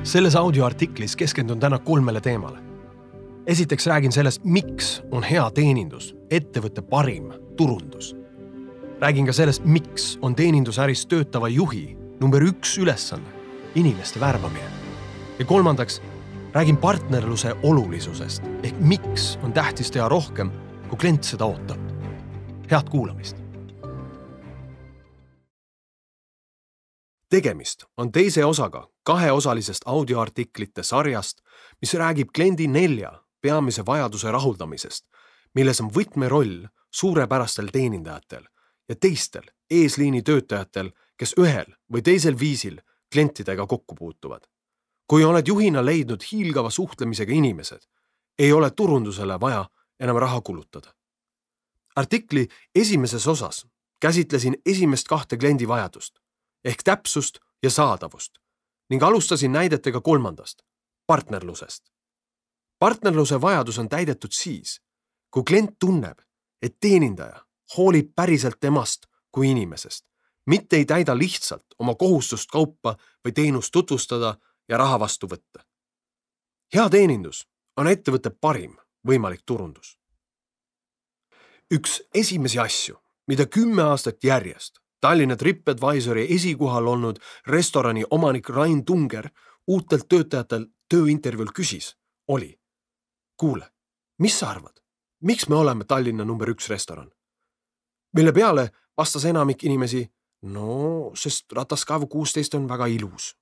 Selles audioartiklis keskendun täna 3 teemale. Esiteks räägin sellest, miks on hea teenindus, ettevõtte parim turundus. Räägin ka sellest, miks on teenindusäris töötava juhi number 1 ülesanne, inimeste värbamine. Ja 3. räägin partnerluse olulisusest, ehk miks on tähtis teha rohkem, kui klient seda ootab. Head kuulamist! Tegemist on teise osaga 2-osalisest audioartiklite sarjast, mis räägib kliendi 4 peamise vajaduse rahuldamisest, milles on võtmeroll suurepärastel teenindajatel ja teistel eesliini töötajatel, kes ühel või teisel viisil klientidega kokku puutuvad. Kui oled juhina leidnud hiilgava suhtlemisega inimesed, ei ole turundusele vaja enam raha kulutada. Artikli esimeses osas käsitlesin esimest 2 kliendi vajadust, ehk täpsust ja saadavust, ning alustasin näidetega 3. partnerlusest. Partnerluse vajadus on täidetud siis, kui klient tunneb, et teenindaja hoolib päriselt temast kui inimesest, mitte ei täida lihtsalt oma kohustust kaupa või teenust tutvustada ja raha vastu võtta. Hea teenindus on ettevõtte parim võimalik turundus. Üks esimesi asju, mida 10 aastat järjest Tallinna TripAdvisori esikohal olnud restorani omanik Rain Tunger uutelt töötajatel tööintervjuul küsis, oli: kuule, mis sa arvad, miks me oleme Tallinna number 1 restoran? Mille peale vastas enamik inimesi, no, sest Rataskaevu 16 on väga ilus.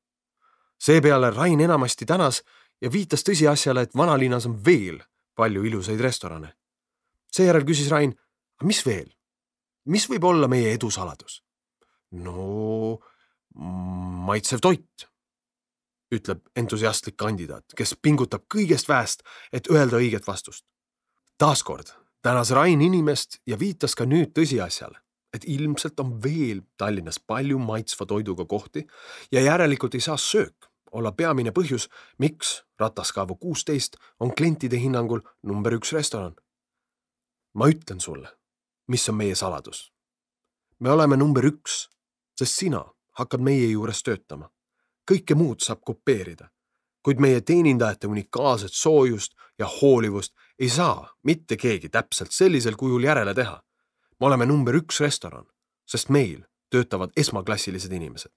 Seepeale Rain enamasti tänas ja viitas tõsiasjale, et vanalinnas on veel palju ilusaid restorane. Seejärel küsis Rain, mis veel? Mis võib olla meie edusaladus? No, maitsev toit, ütleb entusiastlik kandidaat, kes pingutab kõigest väest, et öelda õiget vastust. Taaskord tänas Rain inimest ja viitas ka nüüd tõsiasjale, et ilmselt on veel Tallinnas palju maitsva toiduga kohti ja järelikult ei saa söök olla peamine põhjus, miks Rataskaevu 16 on klientide hinnangul number 1 restoran. Ma ütlen sulle, mis on meie saladus. Me oleme number 1, sest sina hakkad meie juures töötama. Kõike muud saab kopeerida, kuid meie teenindajate unikaalset soojust ja hoolivust ei saa mitte keegi täpselt sellisel kujul järele teha. Me oleme number 1 restoran, sest meil töötavad esmaklassilised inimesed.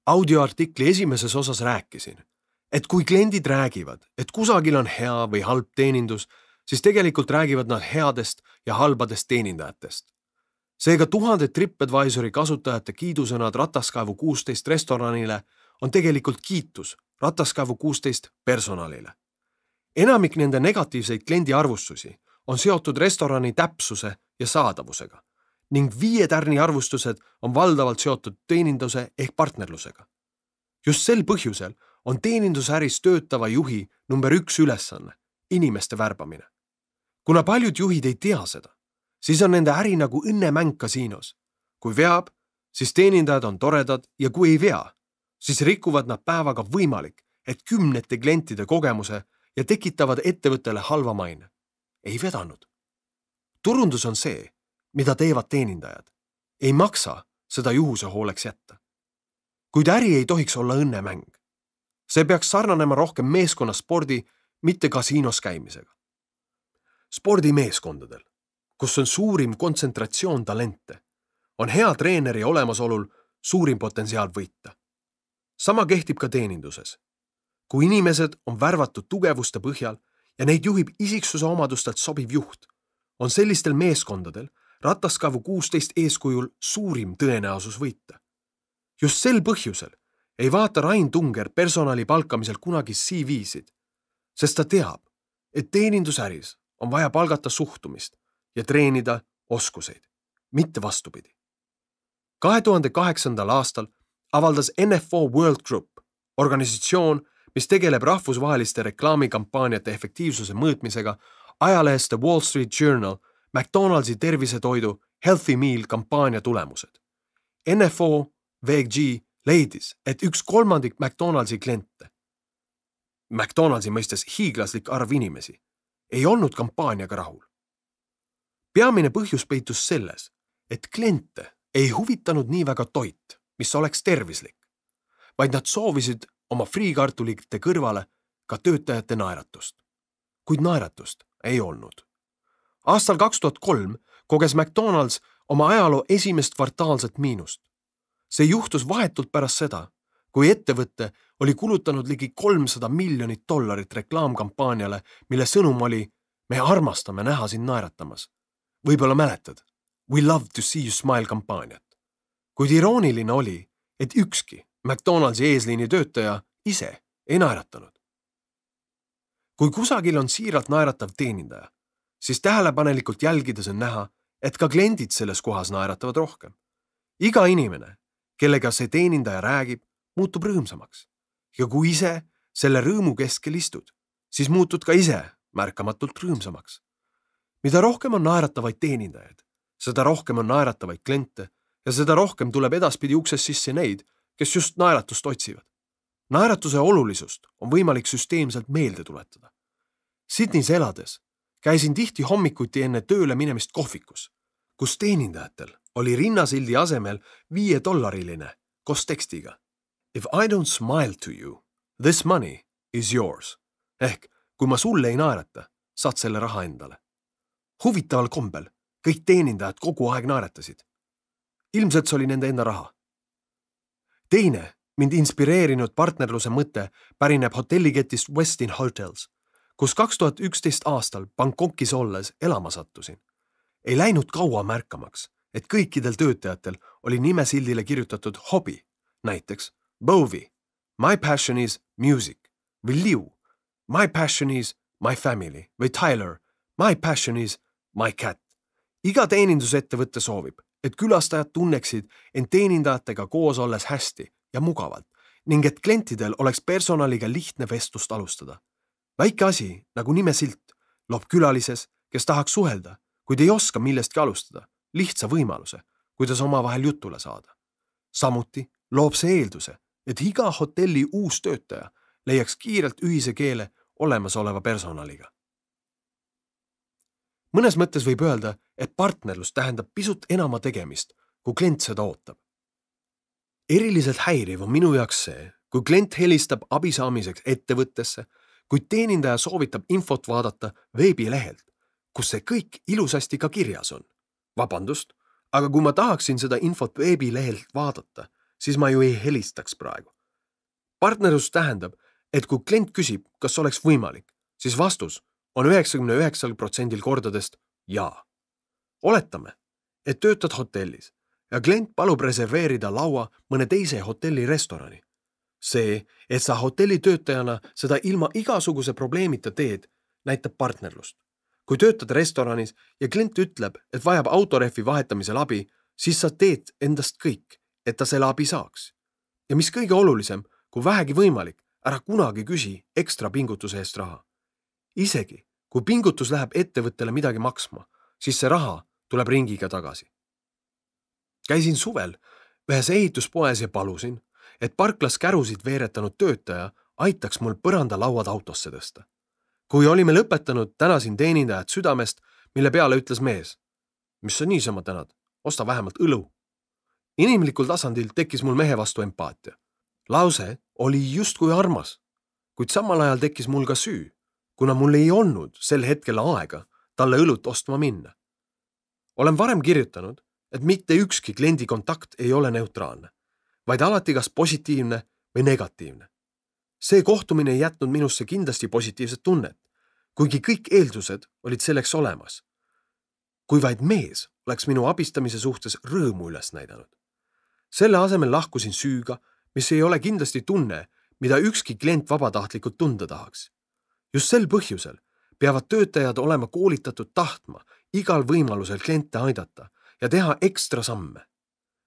Audioartikli esimeses osas rääkisin, et kui kliendid räägivad, et kusagil on hea või halb teenindus, siis tegelikult räägivad nad headest ja halbadest teenindajatest. Seega 1000 TripAdvisori kasutajate kiidusõnad Rataskaevu 16 restoranile on tegelikult kiitus Rataskaevu 16 personalile. Enamik nende negatiivseid kliendi arvustusi on seotud restorani täpsuse ja saadavusega ning 5 tärni arvustused on valdavalt seotud teeninduse ehk partnerlusega. Just sel põhjusel on teenindusäris töötava juhi number 1 ülesanne, inimeste värbamine. Kuna paljud juhid ei tea seda, siis on nende äri nagu õnnemäng kasiinos. Kui veab, siis teenindajad on toredad ja kui ei vea, siis rikuvad nad päevaga võimalik, et 10 klientide kogemuse ja tekitavad ettevõttele halva maine. Ei vedanud. Turundus on see, mida teevad teenindajad. Ei maksa seda juhuse hooleks jätta. Kuid äri ei tohiks olla õnnemäng. See peaks sarnanema rohkem meeskonnaspordi, mitte kasiinos käimisega. Spordimeeskondadel, kus on suurim kontsentratsioon talente, on hea treeneri olemasolul suurim potentsiaal võita. Sama kehtib ka teeninduses. Kui inimesed on värvatud tugevuste põhjal ja neid juhib isiksuse omadustelt sobiv juht, on sellistel meeskondadel Rataskaevu 16 eeskujul suurim tõenäosus võita. Just sel põhjusel ei vaata Rain Tunger personali palkamisel kunagi CV-sid, sest ta teab, et teenindusäris on vaja palgata suhtumist ja treenida oskuseid, mitte vastupidi. 2008. aastal avaldas NFO World Group, organisatsioon, mis tegeleb rahvusvaheliste reklaamikampaaniate efektiivsuse mõõtmisega, ajalehest The Wall Street Journal McDonaldsi tervisetoidu Healthy Meal kampaania tulemused. NFO VG leidis, et 1/3 McDonaldsi kliente, McDonaldsi mõistes hiiglaslik arv inimesi, ei olnud kampaaniaga rahul. Peamine põhjus peitus selles, et kliente ei huvitanud nii väga toit, mis oleks tervislik, vaid nad soovisid oma friikartulite kõrvale ka töötajate naeratust. Kuid naeratust ei olnud. Aastal 2003 koges McDonald's oma ajaloo esimest kvartaalset miinust. See juhtus vahetult pärast seda, kui ettevõtte oli kulutanud ligi $300 miljonit reklaamkampaaniale, mille sõnum oli: me armastame näha sind naeratamas. Võib-olla mäletad We love to see you smile kampaaniat. Kuid irooniline oli, et ükski McDonald'si eesliini töötaja ise ei naeratanud. Kui kusagil on siiralt naeratav teenindaja, siis tähelepanelikult jälgides on näha, et ka kliendid selles kohas naeratavad rohkem. Iga inimene, kellega see teenindaja räägib, muutub rõõmsamaks. Ja kui ise selle rõõmu keskel istud, siis muutud ka ise märkamatult rõõmsamaks. Mida rohkem on naeratavaid teenindajaid, seda rohkem on naeratavaid kliente ja seda rohkem tuleb edaspidi ukses sisse neid, kes just naeratust otsivad. Naeratuse olulisust on võimalik süsteemselt meelde tuletada. Sydneys elades käisin tihti hommikuti enne tööle minemist kohvikus, kus teenindajatel oli rinnasildi asemel $5 koos tekstiga: If I don't smile to you, this money is yours. Ehk kui ma sulle ei naerata, saad selle raha endale. Huvitaval kombel kõik teenindajad kogu aeg naeratasid. Ilmselt see oli nende enda raha. Teine mind inspireerinud partnerluse mõte pärineb hotelliketist Westin Hotels, kus 2011 aastal Bangkokis olles elama sattusin. Ei läinud kaua märkamaks, et kõikidel töötajatel oli nimesildile kirjutatud hobi, näiteks Bovi, my passion is music, või Liu, my passion is my family, või Tyler, my passion is my cat. Iga teenindusettevõtte soovib, et külastajad tunneksid end teenindajatega koos olles hästi ja mugavalt ning et klientidel oleks personaliga lihtne vestlust alustada. Väike asi, nagu nimesilt, loob külalises, kes tahaks suhelda, kuid ei oska millestki alustada, lihtsa võimaluse, kuidas omavahel jutule saada. Samuti loob see eelduse, et iga hotelli uus töötaja leiaks kiirelt ühise keele olemasoleva personaliga. Mõnes mõttes võib öelda, et partnerlus tähendab pisut enama tegemist, kui klient seda ootab. Eriliselt häiriv on minu jaoks see, kui klient helistab abi saamiseks ettevõttesse, kuid teenindaja soovitab infot vaadata veebilehelt, kus see kõik ilusasti ka kirjas on. Vabandust, aga kui ma tahaksin seda infot veebilehelt vaadata, siis ma ju ei helistaks praegu. Partnerlus tähendab, et kui klient küsib, kas oleks võimalik, siis vastus on 99% kordadest jaa. Oletame, et töötad hotellis ja klient palub reserveerida laua mõne teise hotelli restorani. See, et sa hotelli töötajana seda ilma igasuguse probleemita teed, näitab partnerlust. Kui töötad restoranis ja klient ütleb, et vajab autorehvi vahetamisel abi, siis sa teed endast kõik, et ta selle abi saaks. Ja mis kõige olulisem, kui vähegi võimalik, ära kunagi küsi ekstra pingutuse eest raha. Isegi, kui pingutus läheb ettevõttele midagi maksma, siis see raha tuleb ringiga tagasi. Käisin suvel ühes ehituspoes ja palusin, et parklas kärusid veeretanud töötaja aitaks mul põrandalauad autosse tõsta. Kui olime lõpetanud, tänasin teenindajat südamest, mille peale ütles mees: mis sa niisama tänad, osta vähemalt õlu. Inimlikul tasandil tekkis mul mehe vastu empaatia. Lause oli justkui armas, kuid samal ajal tekkis mul ka süü, kuna mul ei olnud sel hetkel aega talle õlut ostma minna. Olen varem kirjutanud, et mitte ükski kliendi kontakt ei ole neutraalne, vaid alati kas positiivne või negatiivne. See kohtumine ei jätnud minusse kindlasti positiivset tunnet, kuigi kõik eeldused olid selleks olemas. Kui vaid mees oleks minu abistamise suhtes rõõmu üles näidanud. Selle asemel lahkusin süüga, mis ei ole kindlasti tunne, mida ükski klient vabatahtlikult tunda tahaks. Just sel põhjusel peavad töötajad olema koolitatud tahtma igal võimalusel kliente aidata ja teha ekstra samme.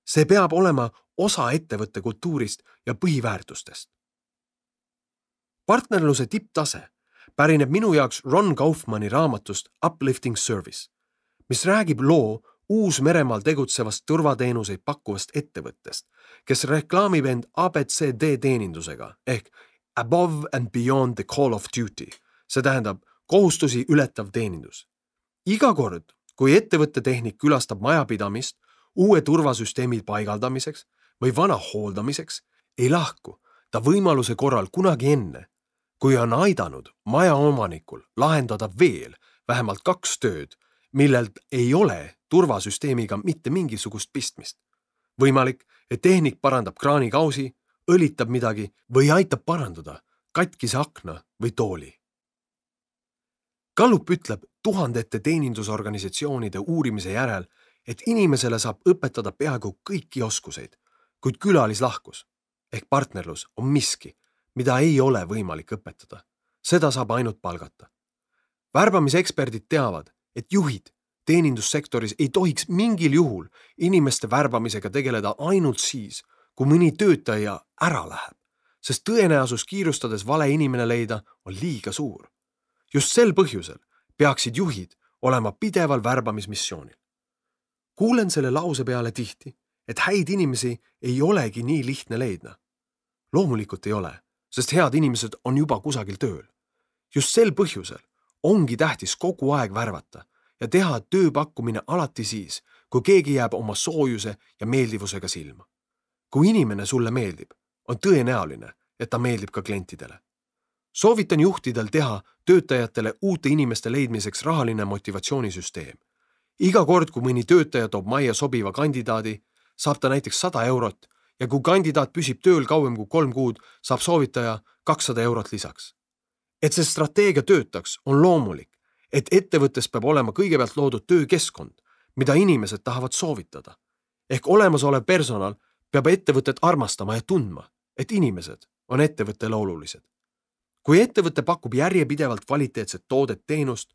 See peab olema osa ettevõtte kultuurist ja põhiväärtustest. Partnerluse tipptase pärineb minu jaoks Ron Kaufmanni raamatust Uplifting Service, mis räägib loo Uus-Meremaal tegutsevast turvateenuseid pakkuvast ettevõttest, kes reklaamib end ABCD teenindusega ehk Above and Beyond the Call of Duty, see tähendab kohustusi ületav teenindus. Iga kord, kui ettevõtte tehnik külastab majapidamist uue turvasüsteemi paigaldamiseks või vana hooldamiseks, ei lahku ta võimaluse korral kunagi enne, kui on aidanud maja omanikul lahendada veel vähemalt 2 tööd, millel ei ole turvasüsteemiga mitte mingisugust pistmist. Võimalik, et tehnik parandab kraanikausi, õlitab midagi või aitab parandada katkise akna või tooli. Gallup ütleb tuhandete teenindusorganisatsioonide uurimise järel, et inimesele saab õpetada peaaegu kõiki oskuseid, kuid külalislahkus ehk partnerlus on miski, mida ei ole võimalik õpetada. Seda saab ainult palgata. Värbamiseksperdid teavad, et juhid teenindussektoris ei tohiks mingil juhul inimeste värbamisega tegeleda ainult siis, kui mõni töötaja ära läheb, sest tõenäosus kiirustades vale inimene leida on liiga suur. Just sel põhjusel peaksid juhid olema pideval värbamismissioonil. Kuulen selle lause peale tihti, et häid inimesi ei olegi nii lihtne leidna. Loomulikult ei ole, sest head inimesed on juba kusagil tööl. Just sel põhjusel ongi tähtis kogu aeg värvata ja teha tööpakkumine alati siis, kui keegi jääb oma soojuse ja meeldivusega silma. Kui inimene sulle meeldib, on tõenäoline, et ta meeldib ka klientidele. Soovitan juhtidel teha töötajatele uute inimeste leidmiseks rahaline motivatsioonisüsteem. Iga kord, kui mõni töötaja toob majja sobiva kandidaadi, saab ta näiteks 100 eurot ja kui kandidaat püsib tööl kauem kui 3 kuud, saab soovitaja 200 eurot lisaks. Et see strateegia töötaks, on loomulik, et ettevõttes peab olema kõigepealt loodud töökeskkond, mida inimesed tahavad soovitada. Ehk olemasolev personal peab ettevõtet armastama ja tundma, et inimesed on ettevõttele olulised. Kui ettevõte pakub järjepidevalt kvaliteetset toodet teenust,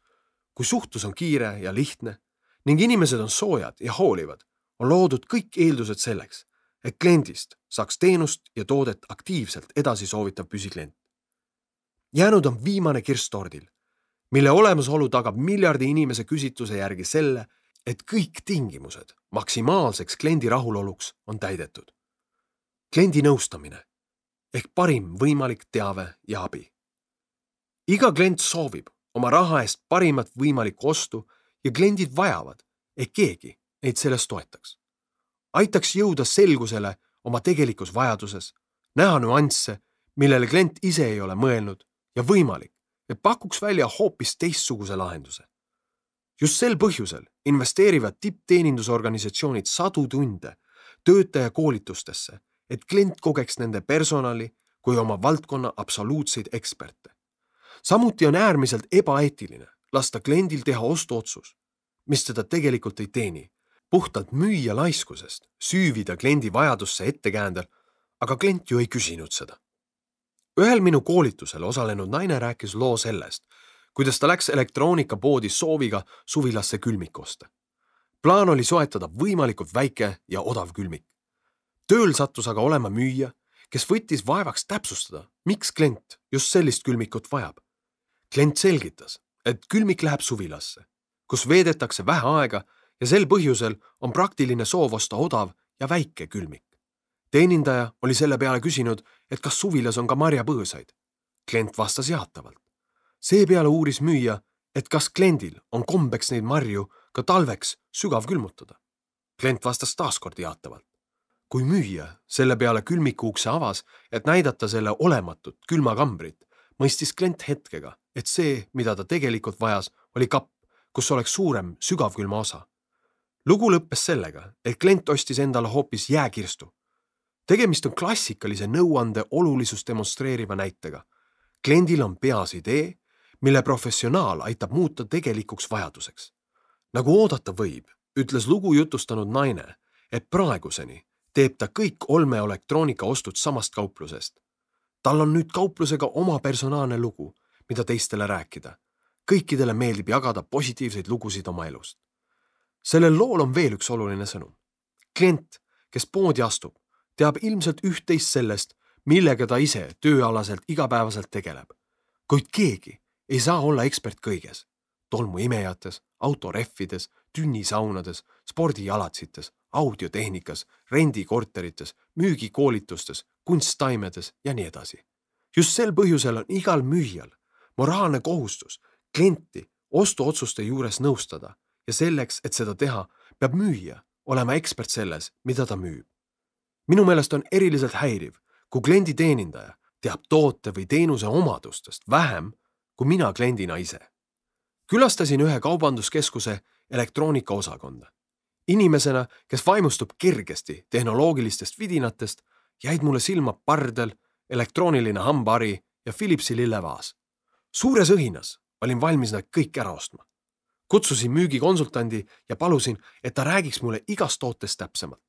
kui suhtlus on kiire ja lihtne ning inimesed on soojad ja hoolivad, on loodud kõik eeldused selleks, et kliendist saaks teenust ja toodet aktiivselt edasi soovitav püsiklient. Jäänud on viimane kirss tordil, mille olemasolu tagab miljardi inimese küsitluse järgi selle, et kõik tingimused maksimaalseks kliendi rahuloluks on täidetud. Kliendi nõustamine ehk parim võimalik teave ja abi. Iga klient soovib oma raha eest parimat võimalikku ostu ja kliendid vajavad, et keegi neid sellest toetaks. Aitaks jõuda selgusele oma tegelikus vajaduses, näha nüansse, millele klient ise ei ole mõelnud ja võimalik, et pakuks välja hoopis teistsuguse lahenduse. Just sel põhjusel investeerivad tippteenindusorganisatsioonid sadu tunde töötaja koolitustesse, et klient kogeks nende personali kui oma valdkonna absoluutseid eksperte. Samuti on äärmiselt ebaeetiline lasta kliendil teha ostuotsus, mis teda tegelikult ei teeni, puhtalt müüja laiskusest süüvida kliendi vajadusse ettekäändel, aga klient ju ei küsinud seda. Ühel minu koolitusel osalenud naine rääkis loo sellest, kuidas ta läks elektroonikapoodi sooviga suvilasse külmik osta. Plaan oli soetada võimalikult väike ja odav külmik. Tööl sattus aga olema müüja, kes võttis vaevaks täpsustada, miks klient just sellist külmikut vajab. Klient selgitas, et külmik läheb suvilasse, kus veedetakse vähe aega ja sel põhjusel on praktiline soov osta odav ja väike külmik. Teenindaja oli selle peale küsinud, et kas suvilas on ka marjapõõsaid. Klient vastas jaatavalt. Seepeale uuris müüja, et kas kliendil on kombeks neid marju ka talveks sügav külmutada. Klient vastas taaskord jaatavalt. Kui müüja selle peale külmiku ukse avas, et näidata selle olematut külmakambrit, mõistis klient hetkega, et see, mida ta tegelikult vajas, oli kapp, kus oleks suurem sügavkülma osa. Lugu lõppes sellega, et klient ostis endale hoopis jääkirstu. Tegemist on klassikalise nõuande olulisust demonstreeriva näitega. Kliendil on peas idee, mille professionaal aitab muuta tegelikuks vajaduseks. Nagu oodata võib, ütles lugu jutustanud naine, et praeguseni teeb ta kõik olmeelektroonika ostud samast kauplusest. Tal on nüüd kauplusega oma personaalne lugu, mida teistele rääkida. Kõikidele meeldib jagada positiivseid lugusid oma elust. Sellel lool on veel üks oluline sõnum. Klient, kes poodi astub, teab ilmselt üht-teist sellest, millega ta ise tööalaselt igapäevaselt tegeleb. Kuid keegi ei saa olla ekspert kõiges. Tolmuimejates, autoreffides, tünnisaunades, spordijalatsites, audiotehnikas, rendikorterites, müügikoolitustes, kunsttaimedes ja nii edasi. Just sel põhjusel on igal müüjal moraalne kohustus klienti ostuotsuste juures nõustada ja selleks, et seda teha, peab müüja olema ekspert selles, mida ta müüb. Minu meelest on eriliselt häiriv, kui kliendi teenindaja teab toote või teenuse omadustest vähem kui mina kliendina ise. Külastasin ühe kaubanduskeskuse elektroonikaosakonda. Inimesena, kes vaimustub kergesti tehnoloogilistest vidinatest, jäid mulle silma pardel, elektrooniline hambari ja Philipsi lillevaas. Suures õhinas olin valmis nad kõik ära ostma. Kutsusin müügikonsultandi ja palusin, et ta räägiks mulle igast tootest täpsemalt.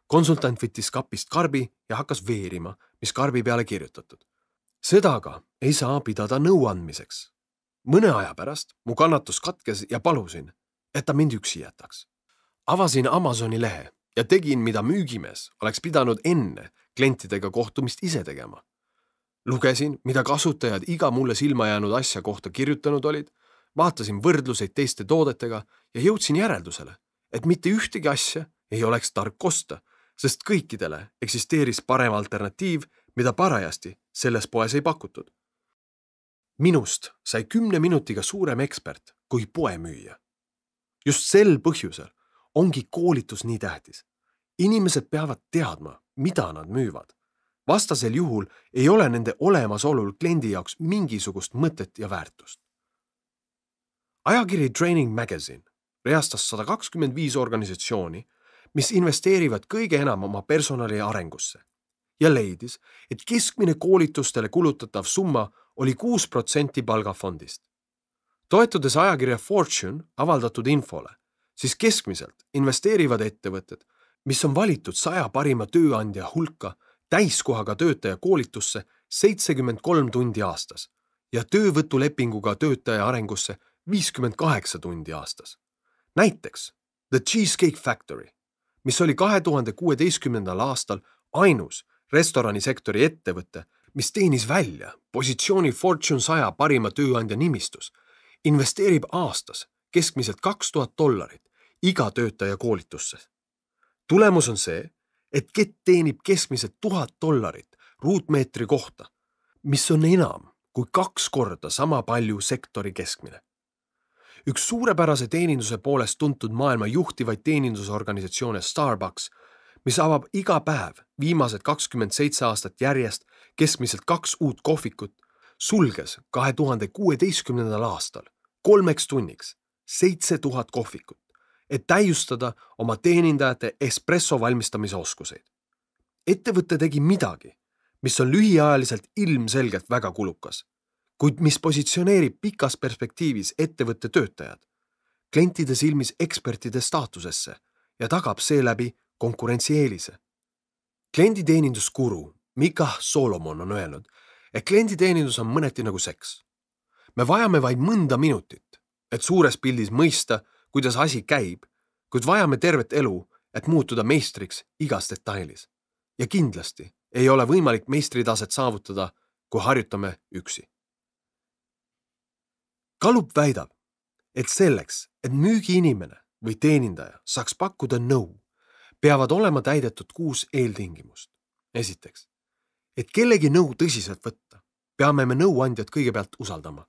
Konsultant võttis kapist karbi ja hakkas veerima, mis karbi peale kirjutatud. Seda aga ei saa pidada nõuandmiseks. Mõne aja pärast mu kannatus katkes ja palusin, et ta mind üksi jätaks. Avasin Amazoni lehe ja tegin, mida müügimees oleks pidanud enne klientidega kohtumist ise tegema. Lugesin, mida kasutajad iga mulle silma jäänud asja kohta kirjutanud olid, vaatasin võrdluseid teiste toodetega ja jõudsin järeldusele, et mitte ühtegi asja ei oleks tark osta, sest kõikidele eksisteeris parem alternatiiv, mida parajasti selles poes ei pakutud. Minust sai 10 minutiga suurem ekspert kui poemüüja. Just sel põhjusel ongi koolitus nii tähtis. Inimesed peavad teadma, mida nad müüvad. Vastasel juhul ei ole nende olemasolul kliendi jaoks mingisugust mõtet ja väärtust. Ajakiri Training Magazine reastas 125 organisatsiooni, mis investeerivad kõige enam oma personali arengusse ja leidis, et keskmine koolitustele kulutatav summa oli 6% palgafondist. Toetudes ajakirja Fortune avaldatud infole, siis keskmiselt investeerivad ettevõtted, mis on valitud 100 parima tööandja hulka täiskohaga töötaja koolitusse 73 tundi aastas ja töövõtulepinguga töötaja arengusse 58 tundi aastas. Näiteks The Cheesecake Factory, mis oli 2016. aastal ainus restoranisektori ettevõte, mis teenis välja positsiooni Fortune 100 parima tööandja nimistus, investeerib aastas keskmiselt $2000 iga töötaja koolitusse. Tulemus on see, et kett teenib keskmiselt $1000 ruutmeetri kohta, mis on enam kui 2 korda sama palju sektori keskmine. Üks suurepärase teeninduse poolest tuntud maailma juhtivaid teenindusorganisatsioone Starbucks, mis avab iga päev viimased 27 aastat järjest keskmiselt 2 uut kohvikut, sulges 2016. aastal 3 tunniks 7000 kohvikut, et täiustada oma teenindajate espresso valmistamise oskuseid. Ettevõte tegi midagi, mis on lühiajaliselt ilmselgelt väga kulukas, kuid mis positsioneerib pikas perspektiivis ettevõtte töötajad, klientide silmis ekspertide staatusesse ja tagab seeläbi konkurentsieelise. Klienditeeninduskuru Mika Solomon on öelnud, et klienditeenindus on mõneti nagu seks. Me vajame vaid mõnda minutit, et suures pildis mõista, kuidas asi käib, kuid vajame tervet elu, et muutuda meistriks igas detailis. Ja kindlasti ei ole võimalik meistritaset saavutada, kui harjutame üksi. Gallup väidab, et selleks, et müügiinimene või teenindaja saaks pakkuda nõu, peavad olema täidetud 6 eeltingimust. Esiteks, et kellegi nõu tõsiselt võtta, peame me nõuandjat kõigepealt usaldama.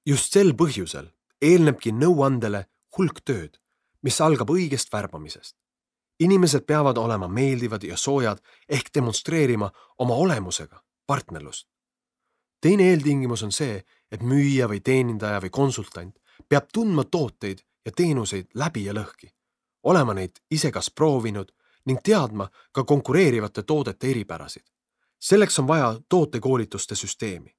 Just sel põhjusel eelnebki nõuandele hulk tööd, mis algab õigest värbamisest. Inimesed peavad olema meeldivad ja soojad ehk demonstreerima oma olemusega partnerlust. Teine eeltingimus on see, et müüja või teenindaja või konsultant peab tundma tooteid ja teenuseid läbi ja lõhki, olema neid ise kas proovinud ning teadma ka konkureerivate toodete eripärasid. Selleks on vaja tootekoolituste süsteemi.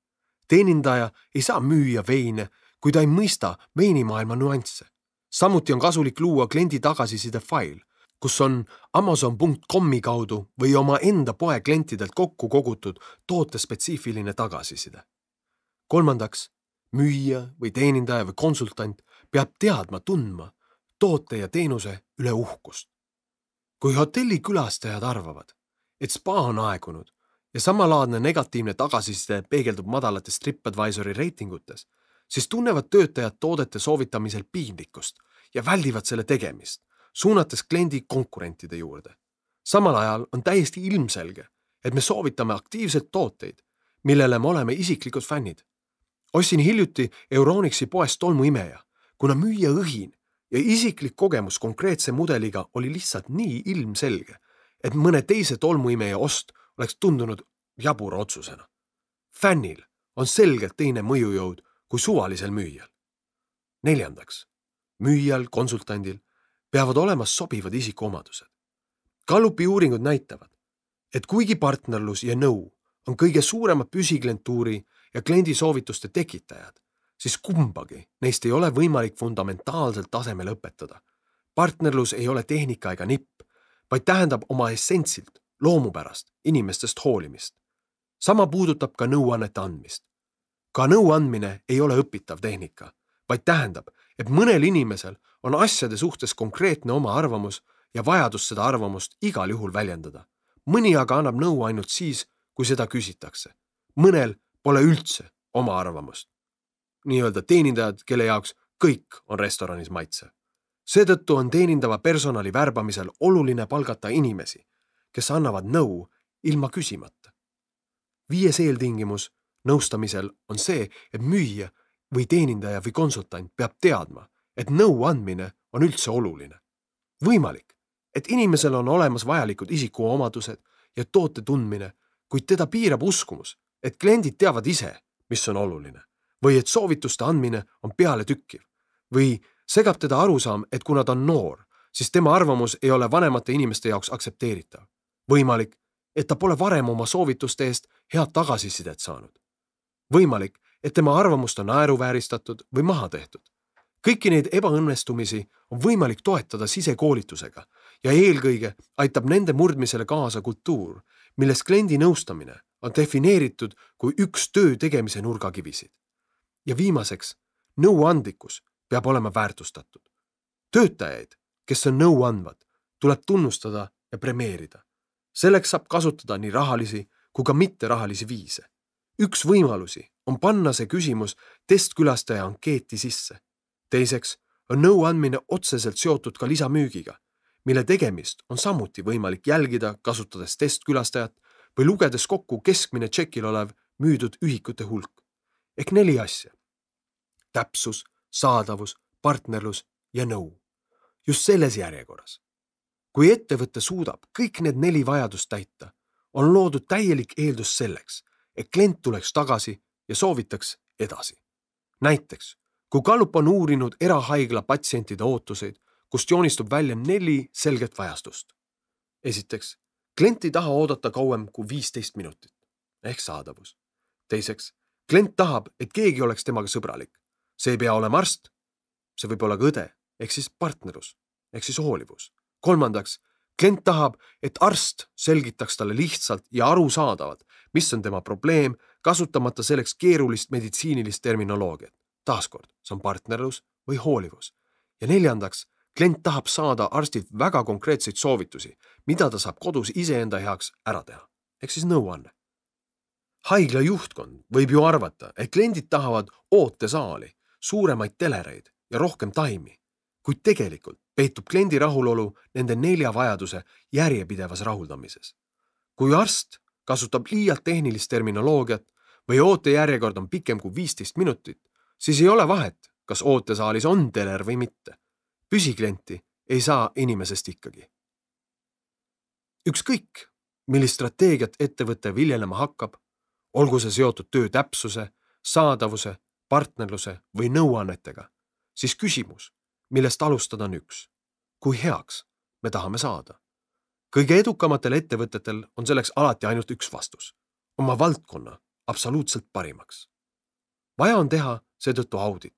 Teenindaja ei saa müüa veine, kui ta ei mõista veinimaailma nüansse. Samuti on kasulik luua kliendi tagasiside fail, kus on Amazon.comi kaudu või oma enda poe klientidelt kokku kogutud tootespetsiifiline tagasiside. Kolmandaks, müüja või teenindaja või konsultant peab teadma tundma toote ja teenuse üle uhkust. Kui hotelli külastajad arvavad, et spa on aegunud ja samalaadne negatiivne tagasiside peegeldub madalates TripAdvisori reitingutes, siis tunnevad töötajad toodete soovitamisel piinlikkust ja väldivad selle tegemist, suunates kliendi konkurentide juurde. Samal ajal on täiesti ilmselge, et me soovitame aktiivselt tooteid, millele me oleme isiklikud fännid. Ostsin hiljuti Euronixi poest tolmuimeja, kuna müüja õhin ja isiklik kogemus konkreetse mudeliga oli lihtsalt nii ilmselge, et mõne teise tolmuimeja ost oleks tundunud jabura otsusena. Fännil on selgelt teine mõjujõud kui suvalisel müüjal. 4. Müüjal, konsultandil peavad olema sobivad isikuomadused. Gallupi uuringud näitavad, et kuigi partnerlus ja nõu on kõige suurema püsiklientuuri ja kliendi soovituste tekitajad, siis kumbagi neist ei ole võimalik fundamentaalselt tasemel õpetada. Partnerlus ei ole tehnika ega nipp, vaid tähendab oma essentsilt, loomupärast, inimestest hoolimist. Sama puudutab ka nõuannete andmist. Ka nõuandmine ei ole õpitav tehnika, vaid tähendab, et mõnel inimesel on asjade suhtes konkreetne oma arvamus ja vajadus seda arvamust igal juhul väljendada. Mõni aga annab nõu ainult siis, kui seda küsitakse. Mõnel pole üldse oma arvamust. Nii-öelda teenindajad, kelle jaoks kõik on restoranis maitsev. Seetõttu on teenindava personali värbamisel oluline palgata inimesi, kes annavad nõu ilma küsimata. 5. eeltingimus nõustamisel on see, et müüja või teenindaja või konsultant peab teadma, et nõu andmine on üldse oluline. Võimalik, et inimesel on olemas vajalikud isikuomadused ja toote tundmine, kuid teda piirab uskumus, et kliendid teavad ise, mis on oluline, või et soovituste andmine on peale tükkiv, või segab teda arusaam, et kuna ta on noor, siis tema arvamus ei ole vanemate inimeste jaoks aktsepteeritav. Võimalik, et ta pole varem oma soovituste eest head tagasisidet saanud. Võimalik, et tema arvamust on naeruvääristatud või maha tehtud. Kõiki neid ebaõnnestumisi on võimalik toetada sisekoolitusega ja eelkõige aitab nende murdmisele kaasa kultuur, milles kliendi nõustamine on defineeritud kui üks töö tegemise nurgakivisid. Ja viimaseks, nõuandlikkus peab olema väärtustatud. Töötajaid, kes on nõu andvad, tuleb tunnustada ja premeerida. Selleks saab kasutada nii rahalisi kui ka mitterahalisi viise. Üks võimalusi on panna see küsimus testkülastaja ankeeti sisse. Teiseks on nõu andmine otseselt seotud ka lisamüügiga, mille tegemist on samuti võimalik jälgida, kasutades testkülastajat või lugedes kokku keskmine tšekil olev müüdud ühikute hulk. Ehk 4 asja. Täpsus, saadavus, partnerlus ja nõu. Just selles järjekorras. Kui ettevõte suudab kõik need 4 vajadust täita, on loodud täielik eeldus selleks, et klient tuleks tagasi ja soovitaks edasi. Näiteks, kui Gallup on uurinud erahaigla patsientide ootuseid, kust joonistub välja 4 selget vajastust. Esiteks, klient ei taha oodata kauem kui 15 minutit, ehk saadavus. Teiseks, klient tahab, et keegi oleks temaga sõbralik. See ei pea olema arst, see võib olla ka õde, ehk siis partnerlus, ehk siis hoolivus. Kolmandaks, klient tahab, et arst selgitaks talle lihtsalt ja arusaadavalt, mis on tema probleem, kasutamata selleks keerulist meditsiinilist terminoloogiat. Taaskord, see on partnerlus või hoolivus. Ja 4. klient tahab saada arstilt väga konkreetseid soovitusi, mida ta saab kodus iseenda heaks ära teha, ehk siis nõuanne. Haigla juhtkond võib ju arvata, et kliendid tahavad ootesaali, suuremaid telereid ja rohkem taimi, kuid tegelikult peitub kliendi rahulolu nende 4 vajaduse järjepidevas rahuldamises. Kui arst kasutab liialt tehnilist terminoloogiat või ootejärjekord on pikem kui 15 minutit, siis ei ole vahet, kas ootesaalis on teler või mitte. Püsiklienti ei saa inimesest ikkagi. Ükskõik, millist strateegiat ettevõte viljelema hakkab, olgu see seotud töö täpsuse, saadavuse, partnerluse või nõuannetega, siis küsimus, millest alustada on üks. Kui heaks me tahame saada? Kõige edukamatel ettevõtetel on selleks alati ainult üks vastus. Oma valdkonna absoluutselt parimaks. Vaja on teha seetõttu audit,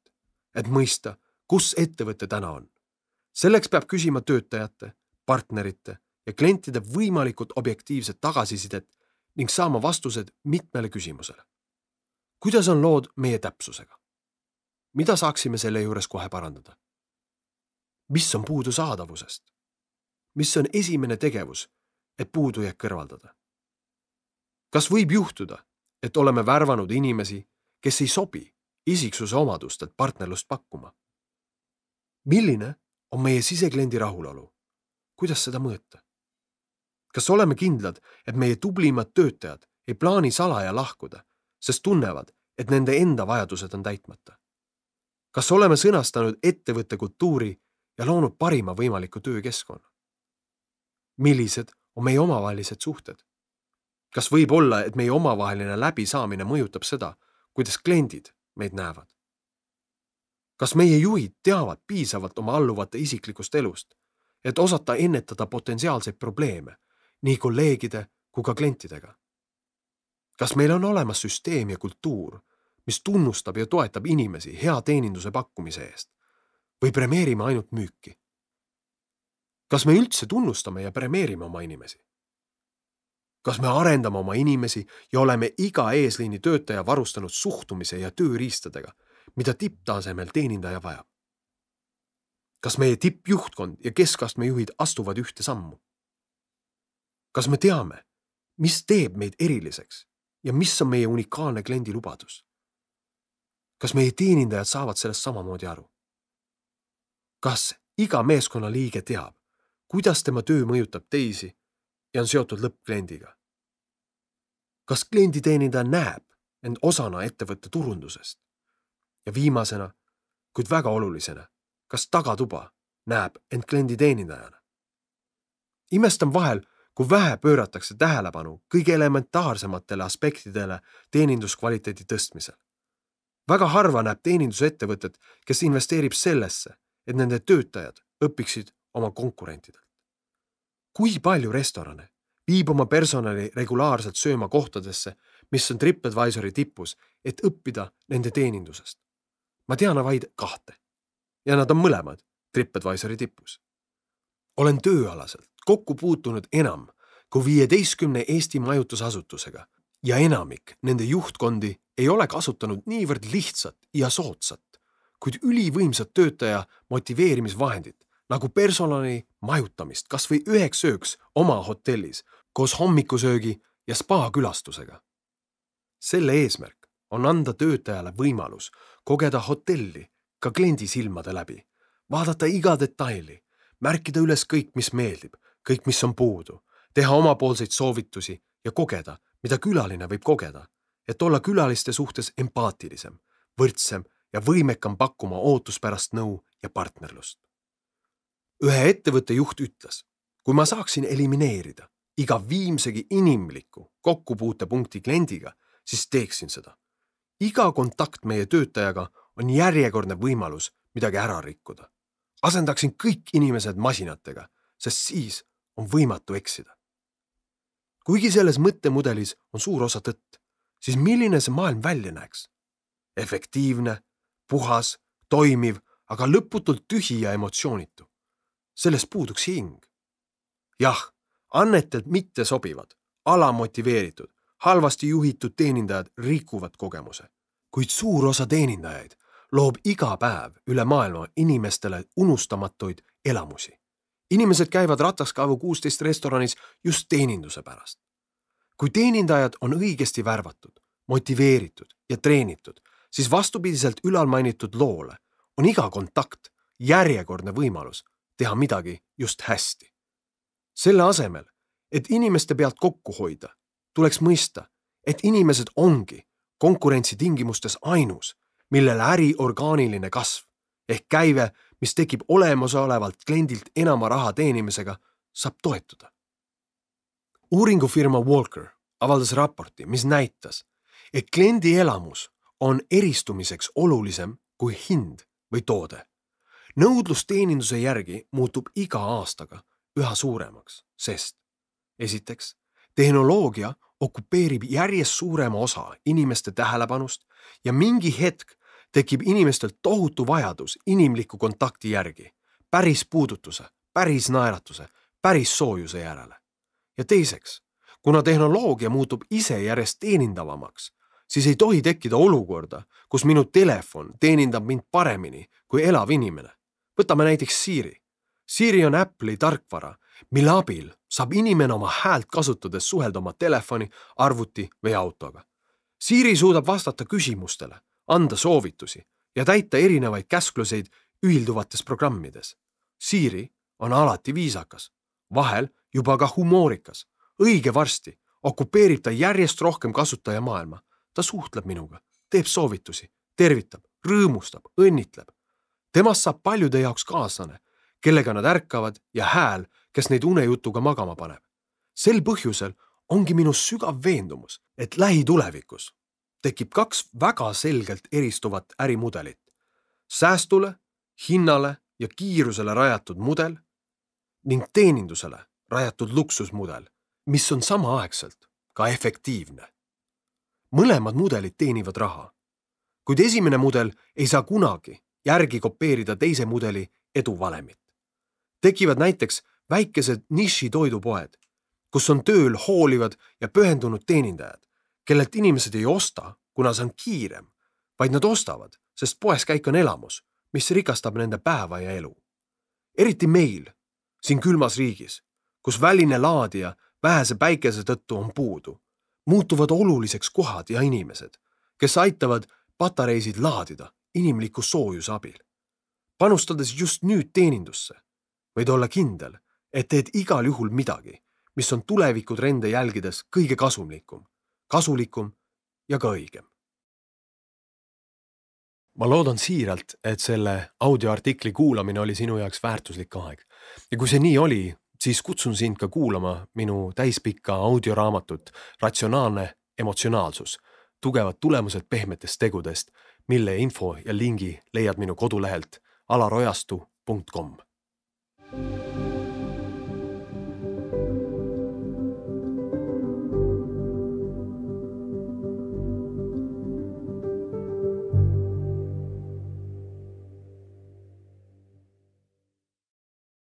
et mõista, kus ettevõte täna on. Selleks peab küsima töötajate, partnerite ja klientide võimalikult objektiivset tagasisidet ning saama vastused mitmele küsimusele. Kuidas on lood meie täpsusega? Mida saaksime selle juures kohe parandada? Mis on puudu saadavusest? Mis on esimene tegevus, et puudujääk kõrvaldada? Kas võib juhtuda, et oleme värvanud inimesi, kes ei sobi isiksuse omadustelt partnerlust pakkuma? Milline on meie sisekliendi rahulolu? Kuidas seda mõõta? Kas oleme kindlad, et meie tublimad töötajad ei plaani salaja lahkuda, sest tunnevad, et nende enda vajadused on täitmata? Kas oleme sõnastanud ettevõtte kultuuri ja loonud parima võimaliku töökeskkonna? Millised on meie omavahelised suhted? Kas võib olla, et meie omavaheline läbisaamine mõjutab seda, kuidas kliendid meid näevad? Kas meie juhid teavad piisavalt oma alluvate isiklikust elust, et osata ennetada potentsiaalseid probleeme nii kolleegide kui ka klientidega? Kas meil on olemas süsteem ja kultuur, mis tunnustab ja toetab inimesi hea teeninduse pakkumise eest või premeerime ainult müüki? Kas me üldse tunnustame ja premeerime oma inimesi? Kas me arendame oma inimesi ja oleme iga eesliini töötaja varustanud suhtumise ja tööriistadega, mida tipptasemel teenindaja vajab? Kas meie tippjuhtkond ja keskastme juhid astuvad ühte sammu? Kas me teame, mis teeb meid eriliseks ja mis on meie unikaalne kliendi lubadus? Kas meie teenindajad saavad sellest samamoodi aru? Kas iga meeskonnaliige teab, kuidas tema töö mõjutab teisi ja on seotud lõppkliendiga? Kas klienditeenindaja näeb end osana ettevõtte turundusest? Ja viimasena, kuid väga olulisena, kas tagatuba näeb end klienditeenindajana? Imestan vahel, kui vähe pööratakse tähelepanu kõige elementaarsematele aspektidele teeninduskvaliteedi tõstmisel. Väga harva näeb teenindusettevõtet, kes investeerib sellesse, et nende töötajad õpiksid oma konkurentidelt. Kui palju restorane viib oma personali regulaarselt sööma kohtadesse, mis on TripAdvisori tipus, et õppida nende teenindusest? Ma tean vaid 2 ja nad on mõlemad TripAdvisori tipus. Olen tööalaselt kokku puutunud enam kui 15 Eesti majutusasutusega ja enamik nende juhtkondi ei ole kasutanud niivõrd lihtsat ja soodsat, kuid ülivõimsat töötaja motiveerimisvahendit nagu personali majutamist kas või 1 ööks oma hotellis koos hommikusöögi ja spa-külastusega. Selle eesmärk on anda töötajale võimalus kogeda hotelli ka kliendi silmade läbi, vaadata iga detaili, märkida üles kõik, mis meeldib, kõik, mis on puudu, teha omapoolseid soovitusi ja kogeda, mida külaline võib kogeda, et olla külaliste suhtes empaatilisem, võrdsem ja võimekam pakkuma ootuspärast nõu ja partnerlust. Ühe ettevõtte juht ütles, kui ma saaksin elimineerida iga viimsegi inimliku kokkupuutepunkti kliendiga, siis teeksin seda. Iga kontakt meie töötajaga on järjekordne võimalus midagi ära rikkuda. Asendaksin kõik inimesed masinatega, sest siis on võimatu eksida. Kuigi selles mõttemudelis on suur osa tõtt, siis milline see maailm välja näeks? Efektiivne, puhas, toimiv, aga lõputult tühi ja emotsioonitu. Sellest puuduks hing. Jah, annetelt mitte sobivad, alamotiveeritud, halvasti juhitud teenindajad rikuvad kogemuse, kuid suur osa teenindajaid loob iga päev üle maailma inimestele unustamatuid elamusi. Inimesed käivad Rataskaevu 16 restoranis just teeninduse pärast. Kui teenindajad on õigesti värvatud, motiveeritud ja treenitud, siis vastupidiselt ülalmainitud loole on iga kontakt järjekordne võimalus teha midagi just hästi. Selle asemel, et inimeste pealt kokku hoida, tuleks mõista, et inimesed ongi konkurentsitingimustes ainus, millele äri orgaaniline kasv ehk käive, mis tekib olemasolevalt kliendilt enama raha teenimisega, saab toetuda. Uuringufirma Walker avaldas raporti, mis näitas, et kliendi elamus on eristumiseks olulisem kui hind või toode. Nõudlus teeninduse järgi muutub iga aastaga üha suuremaks, sest esiteks, tehnoloogia okupeerib järjest suurema osa inimeste tähelepanust ja mingi hetk tekib inimestel tohutu vajadus inimliku kontakti järgi, päris puudutuse, päris naeratuse, päris soojuse järele. Ja teiseks, kuna tehnoloogia muutub ise järjest teenindavamaks, siis ei tohi tekkida olukorda, kus minu telefon teenindab mind paremini kui elav inimene. Võtame näiteks Siri. Siri on Apple'i tarkvara, mille abil saab inimene oma häält kasutades suhelda oma telefoni, arvuti või autoga. Siri suudab vastata küsimustele, anda soovitusi ja täita erinevaid käskluseid ühilduvates programmides. Siri on alati viisakas, vahel juba ka humoorikas. Õige varsti okupeerib ta järjest rohkem kasutaja maailma. Ta suhtleb minuga, teeb soovitusi, tervitab, rõõmustab, õnnitleb. Temast saab paljude jaoks kaaslane, kellega nad ärkavad ja hääl, kes neid unejutuga magama paneb. Sel põhjusel ongi minu sügav veendumus, et lähitulevikus tekib 2 väga selgelt eristuvat ärimudelit. Säästule, hinnale ja kiirusele rajatud mudel ning teenindusele rajatud luksusmudel, mis on samaaegselt ka efektiivne. Mõlemad mudelid teenivad raha, kuid esimene mudel ei saa kunagi järgi kopeerida teise mudeli eduvalemit. Tekivad näiteks väikesed nišitoidupoed, kus on tööl hoolivad ja pühendunud teenindajad, kellelt inimesed ei osta, kuna see on kiirem, vaid nad ostavad, sest poes käik on elamus, mis rikastab nende päeva ja elu. Eriti meil, siin külmas riigis, kus väline laadija vähese päikese tõttu on puudu, muutuvad oluliseks kohad ja inimesed, kes aitavad patareisid laadida inimliku soojuse abil. Panustades just nüüd teenindusse, võid olla kindel, et teed igal juhul midagi, mis on tulevikutrende jälgides kõige kasulikum ja ka õigem. Ma loodan siiralt, et selle audioartikli kuulamine oli sinu jaoks väärtuslik aeg. Ja kui see nii oli, siis kutsun sind ka kuulama minu täispikka audioraamatut Ratsionaalne emotsionaalsus, tugevad tulemused pehmetest tegudest, mille info ja lingi leiad minu kodulehelt alarojastu.com.